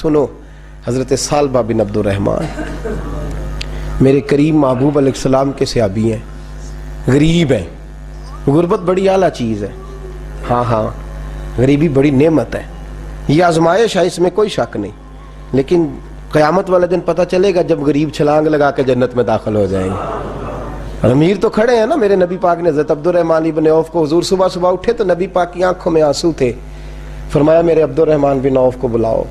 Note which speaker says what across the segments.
Speaker 1: سنو، حضرت سالبہ بن عبد الرحمن میرے کریم محبوب علیہ السلام کے صحابی ہیں، غریب ہیں. غربت بڑی اعلیٰ چیز ہے. ہاں غریبی بڑی نعمت ہے، یہ آزمائش ہے، اس میں کوئی شک نہیں. لیکن قیامت والا دن پتہ چلے گا جب غریب چھلانگ لگا کے جنت میں داخل ہو جائیں گے. امیر تو کھڑے ہیں نا. میرے نبی پاک نے حضرت عبد الرحمن ابن عوف کو، حضور صبح صبح اٹھے تو نبی پاک کی آنکھوں میں آنسو تھے. فرمایا میرے عبد الرحمن بن عوف کو بلاؤ.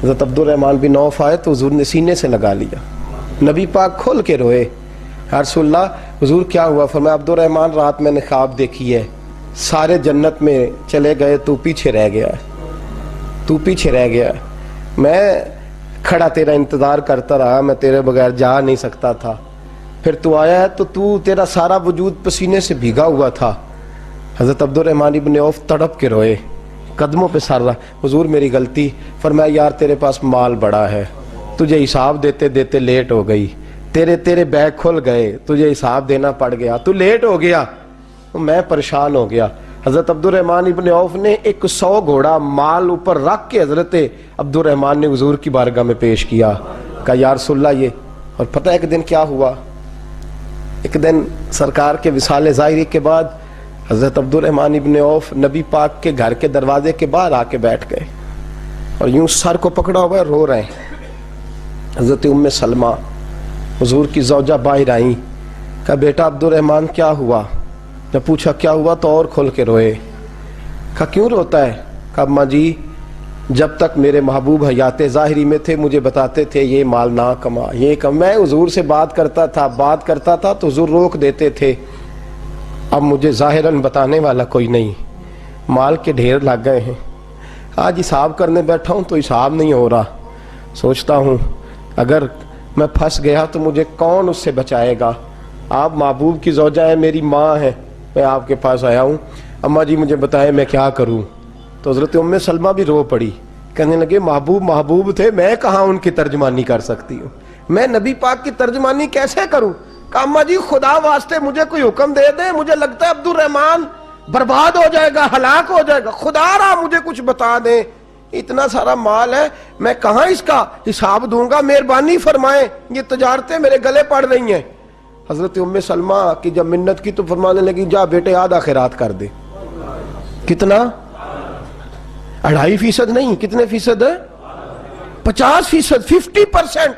Speaker 1: حضرت عبد الرحمن بن عوف آئے تو حضور نے سینے سے لگا لیا. نبی پاک کھول کے روئے. یا رسول اللہ، حضور کیا ہوا؟ فرمایا عبد الرحمن رات میں نے خواب دیکھی ہے، سارے جنت میں چلے گئے، تو پیچھے رہ گیا ہے، تو پیچھے رہ گیا ہے. میں کھڑا تیرا انتظار کرتا رہا، میں تیرے بغیر جا نہیں سکتا تھا. پھر تو آیا ہے تو تیرا سارا وجود پسینے سے بھیگا ہوا تھا. حضرت عبد الرحمن ابن عوف تڑپ کے روئے، قدموں پہ سر رہا. حضور میری غلطی. فرمایا یار تیرے پاس مال بڑا ہے، تجھے حساب دیتے دیتے لیٹ ہو گئی، تیرے بیگ کھل گئے، تجھے حساب دینا پڑ گیا، تو لیٹ ہو گیا، میں پریشان ہو گیا. حضرت عبد الرحمن ابن عوف نے 100 گھوڑا مال اوپر رکھ کے حضرت عبد الرحمن نے حضور کی بارگاہ میں پیش کیا. کہا یا رسول اللہ یہ. اور پتہ ایک دن کیا ہوا؟ ایک دن سرکار کے وصال ظاہری کے بعد حضرت عبد الرحمن ابن عوف نبی پاک کے گھر کے دروازے کے باہر آ کے بیٹھ گئے اور یوں سر کو پکڑا ہوا ہے، رو رہے ہیں. حضرت ام سلمہ حضور کی زوجہ باہر آئیں. کہا بیٹا عبد الرحمن کیا ہوا؟ جب پوچھا کیا ہوا تو اور کھول کے روئے. کہا کیوں روتا ہے؟ کہا اماں جی جب تک میرے محبوب حیات ظاہری میں تھے مجھے بتاتے تھے یہ مال نہ کما، یہ کم. میں حضور سے بات کرتا تھا تو حضور روک دیتے تھے. اب مجھے ظاہراً بتانے والا کوئی نہیں، مال کے ڈھیر لگ گئے ہیں. آج حساب کرنے بیٹھا ہوں تو حساب نہیں ہو رہا. سوچتا ہوں اگر میں پھنس گیا تو مجھے کون اس سے بچائے گا؟ آپ محبوب کی زوجہ ہے، میری ماں ہے، میں آپ کے پاس آیا ہوں. اماں جی مجھے بتائیں میں کیا کروں؟ تو حضرت ام سلمہ بھی رو پڑی، کہنے لگے محبوب تھے، میں کہاں ان کی ترجمانی کر سکتی ہوں، میں نبی پاک کی ترجمانی کیسے کروں؟ کہ اماں جی خدا واسطے مجھے کوئی حکم دے دیں، مجھے لگتا ہے عبد الرحمن برباد ہو جائے گا، ہلاک ہو جائے گا، خدا را مجھے کچھ بتا دیں، اتنا سارا مال ہے میں کہاں اس کا حساب دوں گا، مہربانی فرمائیں، یہ تجارتیں میرے گلے پڑ رہی ہیں. حضرت ام سلمہ کی جب منت کی تو فرمانے لگی جا بیٹے آدھا خیرات کر دے. کتنا؟ 2.5% نہیں، کتنے فیصد ہے؟ 50%، 50%.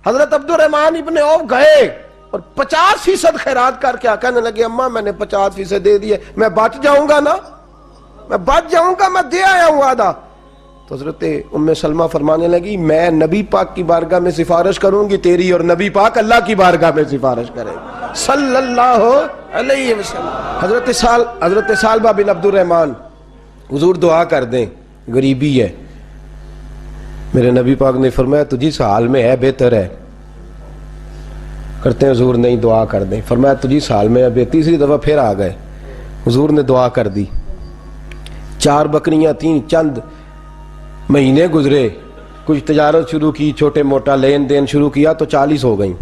Speaker 1: حضرت عبد الرحمن ابن عوف گئے اور 50% خیرات کر کے کہنے لگے اماں میں نے 50% دے دیے، میں بچ جاؤں گا نا، میں بچ جاؤں گا، میں دے آیا ہوں آدھا. تو حضرت ام سلمہ فرمانے لگی میں نبی پاک کی بارگاہ میں سفارش کروں گی تیری، اور نبی پاک اللہ کی بارگاہ میں سفارش کرے صلی اللہ علیہ وسلم. حضرت سالبہ بن عبد الرحمن حضور دعا کر دیں، غریبی ہے. میرے نبی پاک نے فرمایا تجھی اس حال میں ہے بہتر ہے. کرتے ہیں حضور نہیں دعا کر دیں. فرمایا تجھی اس حال میں ہے. تیسری دفعہ پھر آ گئے، حضور نے دعا کر دی. 4 بکریاں تھیں، چند مہینے گزرے، کچھ تجارت شروع کی، چھوٹے موٹا لین دین شروع کیا تو 40 ہو گئیں.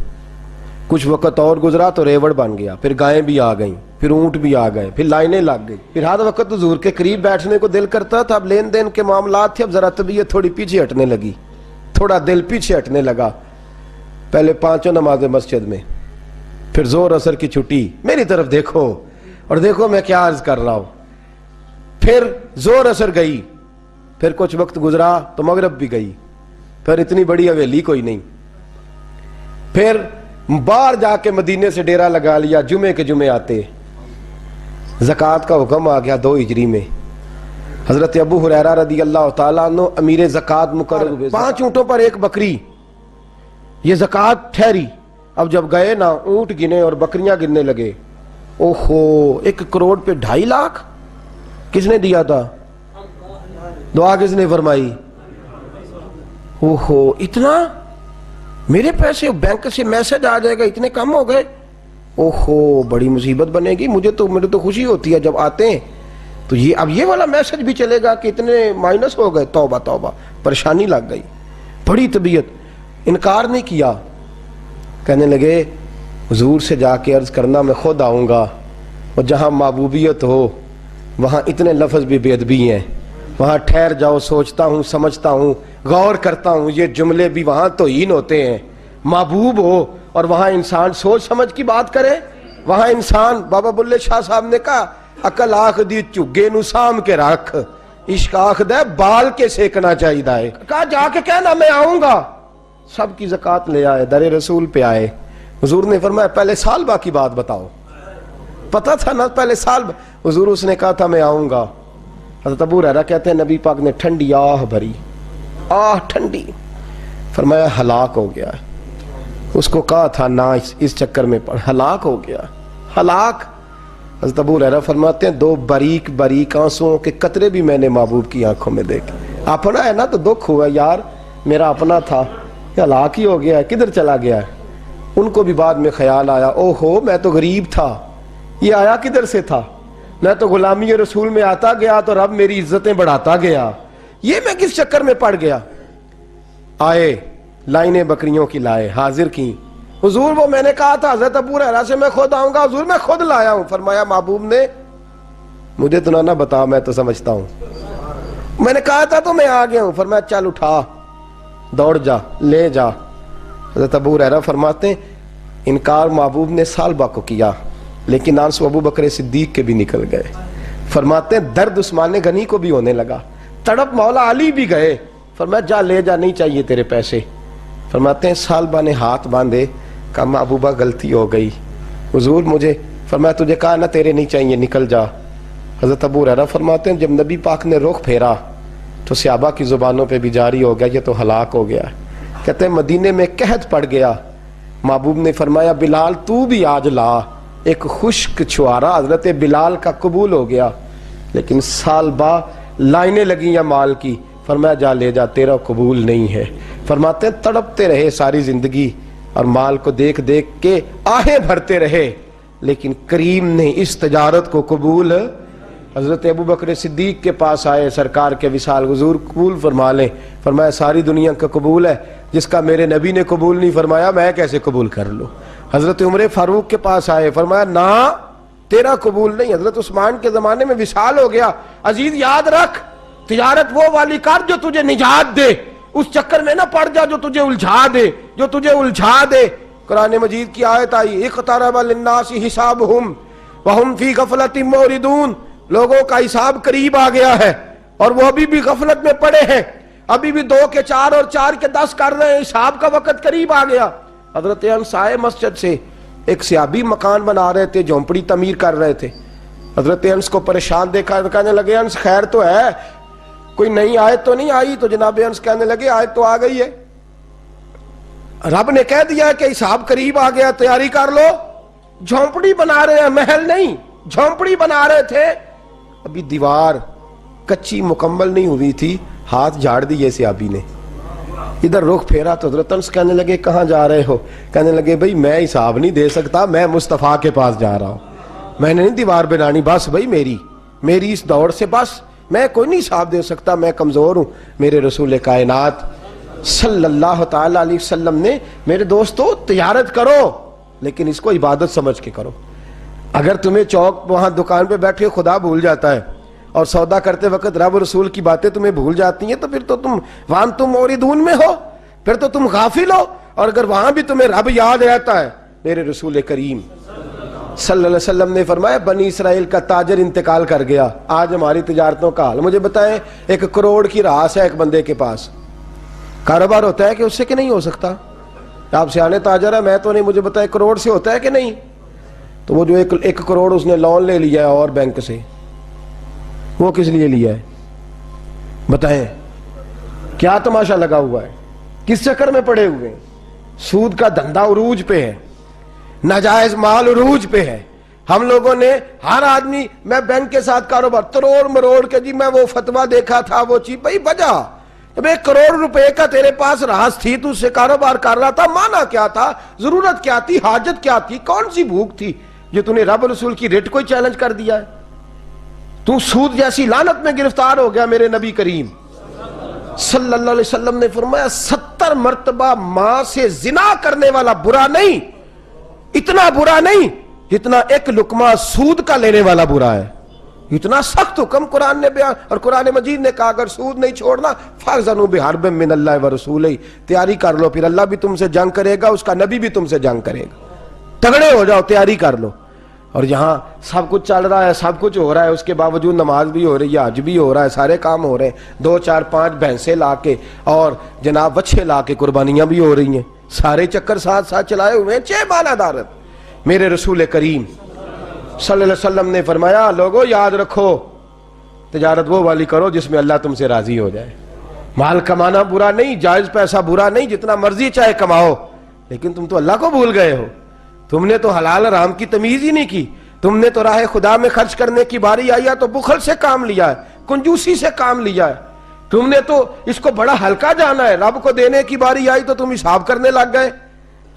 Speaker 1: کچھ وقت اور گزرا تو ریوڑ بن گیا، پھر گائیں بھی آ گئیں، پھر اونٹ بھی آ گئے، پھر لائنیں لگ گئی. پھر ہر وقت حضور کے قریب بیٹھنے کو دل کرتا تھا. اب لین دین کے معاملات تھے، اب ذرا طبیعت تھوڑی پیچھے ہٹنے لگی، تھوڑا دل پیچھے ہٹنے لگا. پہلے 5 نمازیں مسجد میں، پھر زور اثر کی چھٹی، میری طرف دیکھو اور دیکھو میں کیا عرض کر رہا ہوں. پھر زور اثر گئی، پھر کچھ وقت گزرا تو مغرب بھی گئی، پھر اتنی بڑی حویلی کوئی نہیں. پھر باہر جا کے مدینے سے ڈیرا لگا لیا، جمعے کے جمعے آتے. زکوٰۃ کا حکم آ گیا 2 ہجری میں. حضرت ابو ہریرہ رضی اللہ تعالیٰ عنہ امیر زکوٰۃ مقرر ہوئے. 5 اونٹوں پر 1 بکری، یہ زکوٰۃ ٹھہری. اب جب گئے نا اونٹ گنے اور بکریاں گننے لگے، اوہو 1 کروڑ پہ 2.5 لاکھ کس نے دیا تھا؟ دعا کس نے فرمائی؟ اوہو اتنا، میرے پیسے بینک سے میسج آ جائے گا اتنے کم ہو گئے، اوہو بڑی مصیبت بنے گی. میرے تو خوشی ہوتی ہے جب آتے ہیں تو یہ اب یہ والا میسج بھی چلے گا کہ اتنے مائنس ہو گئے. توبہ توبہ، پریشانی لگ گئی، بڑی طبیعت. انکار نہیں کیا، کہنے لگے حضور سے جا کے عرض کرنا میں خود آؤں گا، اور جہاں محبوبیت ہو وہاں اتنے لفظ بھی بے ادبی ہیں، وہاں ٹھہر جاؤ، سوچتا ہوں سمجھتا ہوں غور کرتا ہوں یہ جملے بھی وہاں توہین ہوتے ہیں، محبوب ہو اور وہاں انسان سوچ سمجھ کی بات کرے. وہاں انسان، بابا بلے شاہ صاحب نے کہا عقل آخ دی چگے نو سام کے رکھ، عشق آخ دے بال کے سیکنا چاہیے دائے. کہا جا کے کہنا میں آؤں گا. سب کی زکوٰۃ لے آئے، در رسول پہ آئے. حضور نے فرمایا پہلے سالبہ کی بات بتاؤ. پتہ تھا نا پہلے سال. حضور اس نے کہا تھا میں آؤں گا. حضرت ابو ہریرہ کہتے ہیں نبی پاک نے ٹھنڈی آہ بھری، آہ ٹھنڈی. فرمایا ہلاک ہو گیا. اس کو کہا تھا نہ اس چکر میں پڑ، ہلاک ہو گیا، ہلاک. حضرت ابو ہریرہ فرماتے ہیں 2 باریک باریک آنسوؤں کے قطرے بھی میں نے محبوب کی آنکھوں میں دیکھے. اپنا ہے نا تو دکھ ہوا یار، میرا اپنا تھا، ہلاک ہی ہو گیا ہے، کدھر چلا گیا ہے. ان کو بھی بعد میں خیال آیا او ہو میں تو غریب تھا، یہ آیا کدھر سے تھا، میں تو غلامی رسول میں آتا گیا تو رب میری عزتیں بڑھاتا گیا، یہ میں کس چکر میں پڑ گیا. آئے لائنیں بکریوں کی لائے، حاضر کی. حضور وہ میں نے کہا تھا حضرت ابو ہریرہ سے میں خود آؤں گا. حضور میں خود لایا ہوں. فرمایا محبوب نے مجھے تو نہ بتا، میں تو سمجھتا ہوں، میں نے کہا تھا تو میں آ گیا ہوں. فرمایا چل اٹھا، دوڑ جا، لے جا. حضرت ابو ہریرہ فرماتے ہیں انکار محبوب نے سالبہ کو کیا لیکن آنسو ابو بکر صدیق کے بھی نکل گئے. فرماتے ہیں درد عثمان غنی کو بھی ہونے لگا، تڑپ مولا علی بھی گئے. فرمایا جا لے جا، نہیں چاہیے تیرے پیسے. فرماتے ہیں سالبہ نے ہاتھ باندھے، کہا محبوبہ غلطی ہو گئی. حضور مجھے، فرمایا تجھے کہا نا تیرے نہیں چاہیے، نکل جا. حضرت ابو ہریرہ فرماتے ہیں جب نبی پاک نے رخ پھیرا تو صحابہ کی زبانوں پہ بھی جاری ہو گیا یہ تو ہلاک ہو گیا. کہتے ہیں مدینے میں قحط پڑ گیا. محبوب نے فرمایا بلال تو بھی آج لا. ایک خشک چھوارا حضرت بلال کا قبول ہو گیا. لیکن سالبہ لائنیں لگی یا مال کی. فرمایا جا لے جا، تیرا قبول نہیں ہے. فرماتے ہیں تڑپتے رہے ساری زندگی اور مال کو دیکھ دیکھ کے آہیں بھرتے رہے لیکن کریم نے اس تجارت کو قبول. حضرت ابو بکر صدیق کے پاس آئے، سرکار کے وصال حضور قبول فرما لیں. فرمایا ساری دنیا کا قبول ہے، جس کا میرے نبی نے قبول نہیں فرمایا میں کیسے قبول کر لوں. حضرت عمر فاروق کے پاس آئے، فرمایا نہ تیرا قبول نہیں. حضرت عثمان کے زمانے میں وصال ہو گیا. عزیز یاد رکھ تجارت وہ والی کر جو تجھے نجات دے، اس چکر میں نہ پڑ جا جو تجھے الجھا دے. قرآن مجید کی آیت آئی اقترب للناس حسابہم وہم فی غفلۃ معرضون. لوگوں کا حساب قریب آ گیا ہے اور وہ ابھی بھی غفلت میں پڑے ہیں، ابھی بھی 2 کے 4 اور 4 کے 10 کر رہے ہیں. حساب کا وقت قریب آ گیا. حضرت انس آئے مسجد سے، ایک صحابی مکان بنا رہے تھے، جھونپڑی تعمیر کر رہے تھے. حضرت انس کو پریشان دیکھا، کہنے لگے انس خیر تو ہے، کوئی نئی آیت تو نہیں آئی؟ تو جناب انس کہنے لگے آیت تو آ گئی ہے، رب نے کہہ دیا ہے کہ حساب قریب آ گیا، تیاری کر لو. جھونپڑی بنا رہے ہیں، محل نہیں، جھونپڑی بنا رہے تھے. ابھی دیوار کچی مکمل نہیں ہوئی تھی، ہاتھ جھاڑ دیے صحابی نے. ادھر رخ پھیرا تو حضرت انس کہنے لگے کہاں جا رہے ہو؟ کہنے لگے بھئی میں حساب نہیں دے سکتا، میں مصطفیٰ کے پاس جا رہا ہوں، میں نے نہیں دیوار بنانی، بس بھئی میری اس دوڑ سے بس میں کوئی نہیں حساب دے سکتا، میں کمزور ہوں. میرے رسول کائنات صلی اللہ تعالی علیہ وسلم نے میرے دوستو تجارت کرو لیکن اس کو عبادت سمجھ کے کرو. اگر تمہیں چوک وہاں دکان پہ بیٹھے خدا بھول جاتا ہے اور سودا کرتے وقت رب رسول کی باتیں تمہیں بھول جاتی ہیں تو پھر تو تم وانتم موردون میں ہو، پھر تو تم غافل ہو. اور اگر وہاں بھی تمہیں رب یاد رہتا ہے، میرے رسول کریم صلی اللہ علیہ وسلم نے فرمایا بنی اسرائیل کا تاجر انتقال کر گیا، آج ہماری تجارتوں کا حال. مجھے بتائیں 1 کروڑ کی راس ہے ایک بندے کے پاس، کاروبار ہوتا ہے کہ اس سے کہ نہیں ہو سکتا؟ آپ سیانے تاجر ہے، میں تو نہیں، مجھے بتائیں کروڑ سے ہوتا ہے کہ نہیں؟ تو وہ جو 1 کروڑ اس نے لون لے لیا ہے اور بینک سے، وہ کس لیے لیا ہے بتائیں؟ کیا تماشا لگا ہوا ہے؟ کس چکر میں پڑے ہوئے ہیں؟ سود کا دھندا عروج پہ ہے، ناجائز مال عروج پہ ہے. ہم لوگوں نے ہر آدمی، میں بینک کے ساتھ کاروبار تروڑ مروڑ کے جی میں وہ فتویٰ دیکھا تھا وہ چیز، بھائی بجا جب 1 کروڑ روپے کا تیرے پاس راس تھی تو اس سے کاروبار کر رہا تھا، مانا کیا تھا، ضرورت کیا تھی، حاجت کیا تھی، کون سی بھوک تھی جو تو نے رب رسول کی ریٹ کو ہی چیلنج کر دیا ہے؟ تو سود جیسی لعنت میں گرفتار ہو گیا. میرے نبی کریم صلی اللہ علیہ وسلم نے فرمایا 70 مرتبہ ماں سے زنا کرنے والا برا نہیں، اتنا برا نہیں جتنا 1 لقمہ سود کا لینے والا برا ہے. اتنا سخت حکم قرآن نے بیان، اور قرآن مجید نے کہا اگر سود نہیں چھوڑنا فَأْذَنُوا بِحَرْبٍ مِّنَ اللَّهِ وَرَسُولِهِ، تیاری کر لو، پھر اللہ بھی تم سے جنگ کرے گا، اس کا نبی بھی تم سے جنگ کرے گا، تگڑے ہو جاؤ، تیاری کر لو۔ اور یہاں سب کچھ چل رہا ہے، سب کچھ ہو رہا ہے، اس کے باوجود نماز بھی ہو رہی ہے، حج بھی ہو رہا ہے، سارے کام ہو رہے ہیں، 2 4 5 بھینسیں لا کے اور جناب بچے لا کے قربانیاں بھی ہو رہی ہیں، سارے چکر ساتھ ساتھ چلائے ہوئے ہیں، 6 ماہ دارت۔ میرے رسول کریم صلی اللہ علیہ وسلم نے فرمایا لوگو یاد رکھو، تجارت وہ والی کرو جس میں اللہ تم سے راضی ہو جائے۔ مال کمانا برا نہیں، جائز پیسہ برا نہیں، جتنا مرضی چاہے کماؤ، لیکن تم تو اللہ کو بھول گئے ہو، تم نے تو حلال حرام کی تمیز ہی نہیں کی، تم نے تو راہ خدا میں خرچ کرنے کی باری آئی ہے تو بخل سے کام لیا ہے، کنجوسی سے کام لیا ہے، تم نے تو اس کو بڑا ہلکا جانا ہے، رب کو دینے کی باری آئی تو تم حساب کرنے لگ گئے۔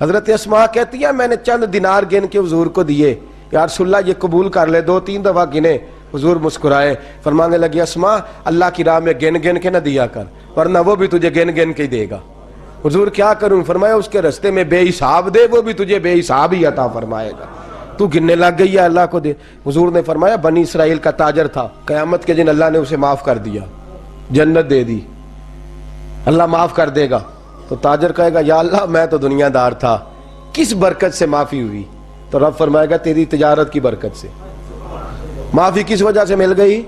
Speaker 1: حضرت اسماء کہتی ہے میں نے چند دینار گن کے حضور کو دیے، یا رسول اللہ یہ قبول کر لے، 2 3 دفعہ گنے، حضور مسکرائے، فرمانے لگی اسماء اللہ کی راہ میں گن گن کے نہ دیا کر، ورنہ وہ بھی تجھے گن گن کے ہی دے گا۔ حضور کیا کروں؟ فرمایا اس کے رستے میں بے حساب دے، وہ بھی تجھے بے حساب ہی عطا فرمائے گا، تو گننے لگ گئی ہے اللہ کو دے۔ حضور نے فرمایا بنی اسرائیل کا تاجر تھا، قیامت کے دن اللہ نے اسے معاف کر دیا، جنت دے دی، اللہ معاف کر دے گا، تو تاجر کہے گا یا اللہ میں تو دنیا دار تھا، کس برکت سے معافی ہوئی؟ تو رب فرمائے گا تیری تجارت کی برکت سے۔ معافی کس وجہ سے مل گئی؟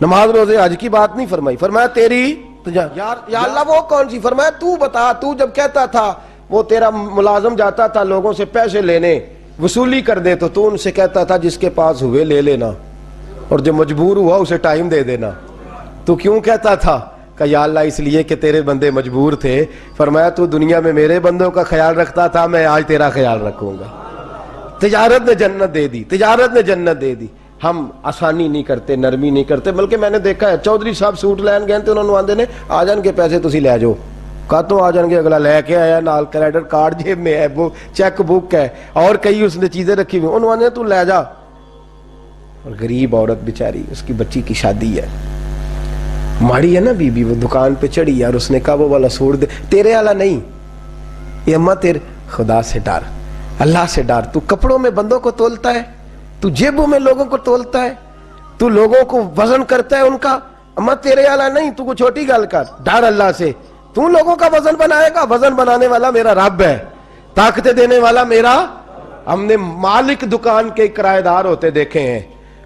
Speaker 1: نماز روزے حج کی بات نہیں فرمائی، فرمایا تیری یا اللہ وہ کون سی؟ فرمایا تو بتا، تو جب کہتا تھا وہ تیرا ملازم جاتا تھا لوگوں سے پیسے لینے وصولی کر دے تو ان سے کہتا تھا جس کے پاس ہوئے لے لینا، اور جو مجبور ہوا اسے ٹائم دے دینا، تو کیوں کہتا تھا؟ کہ یا اللہ اس لیے کہ تیرے بندے مجبور تھے۔ فرمایا تو دنیا میں میرے بندوں کا خیال رکھتا تھا، میں آج تیرا خیال رکھوں گا۔ تجارت نے جنت دے دی، تجارت نے جنت دے دی۔ ہم آسانی نہیں کرتے، نرمی نہیں کرتے، بلکہ میں نے دیکھا ہے چودھری صاحب سوٹ لین گئے تھے، انہوں نے آندے نے آ جان کے پیسے تسی لے جاؤ، کہا تو آ جان کے، اگلا لے کے آیا، نال کریڈٹ کارڈ جیب میں ہے، وہ چیک بک ہے اور کئی اس نے چیزیں رکھی ہوئی، انہوں نے تو لے جا۔ اور غریب عورت بیچاری، اس کی بچی کی شادی ہے، ماڑی ہے نا بی بی، وہ دکان پہ چڑھی اور اس نے کہا وہ والا سوٹ دے، تیرے والا نہیں، یہ اماں تیرے، خدا سے ڈر، اللہ سے ڈر، تو کپڑوں میں بندوں کو تولتا ہے، تو جیبوں میں لوگوں کو تولتا ہے، تو لوگوں کو وزن کرتا ہے ان کا، اماں تیرے والا نہیں، تو کو چھوٹی گل کر، ڈر اللہ سے، تو لوگوں کا وزن بنائے گا، وزن بنانے والا میرا رب ہے، طاقت دینے والا میرا۔ ہم نے مالک دکان کے کرایہ دار ہوتے دیکھے ہیں،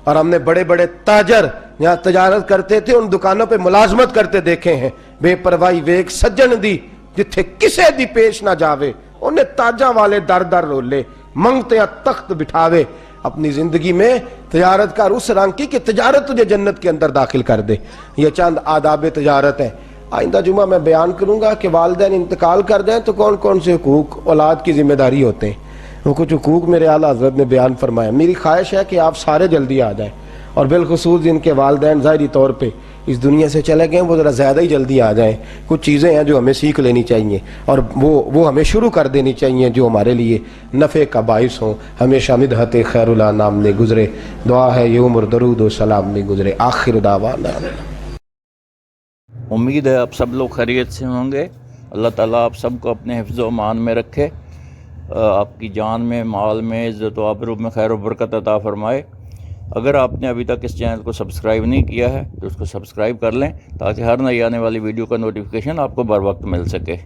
Speaker 1: اور ہم نے بڑے بڑے تاجر یہاں تجارت کرتے تھے ان دکانوں پہ ملازمت کرتے دیکھے ہیں، بے پرواہی ویک سجن دی جتھے کسے دی پیش نہ جاوے، انہیں تاجاں والے در در رولے، منگتے تخت بٹھاوے، اپنی زندگی میں تجارت کر اس رنگ کی کہ تجارت تجھے جنت کے اندر داخل کر دے۔ یہ چند آداب تجارت ہیں۔ آئندہ جمعہ میں بیان کروں گا کہ والدین انتقال کر جائیں تو کون کون سے حقوق اولاد کی ذمہ داری ہوتے ہیں، وہ کچھ حقوق میرے اعلیٰ حضرت نے بیان فرمایا۔ میری خواہش ہے کہ آپ سارے جلدی آ جائیں، اور بالخصوص جن کے والدین ظاہری طور پہ اس دنیا سے چلے گئے وہ ذرا زیادہ ہی جلدی آ جائیں۔ کچھ چیزیں ہیں جو ہمیں سیکھ لینی چاہیے، اور وہ ہمیں شروع کر دینی چاہیے جو ہمارے لیے نفع کا باعث ہوں، ہمیشہ مدحت خیر الانام میں گزرے۔ دعا ہے یہ عمر درود و سلام میں گزرے۔ آخر دعوانا
Speaker 2: امید ہے آپ سب لوگ خیریت سے ہوں گے۔ اللہ تعالیٰ آپ سب کو اپنے حفظ و امان میں رکھے، آپ کی جان میں، مال میں، عزت و آبرو میں خیر و برکت عطا فرمائے۔ اگر آپ نے ابھی تک اس چینل کو سبسکرائب نہیں کیا ہے تو اس کو سبسکرائب کر لیں تاکہ ہر نئی آنے والی ویڈیو کا نوٹیفیکیشن آپ کو بر وقت مل سکے۔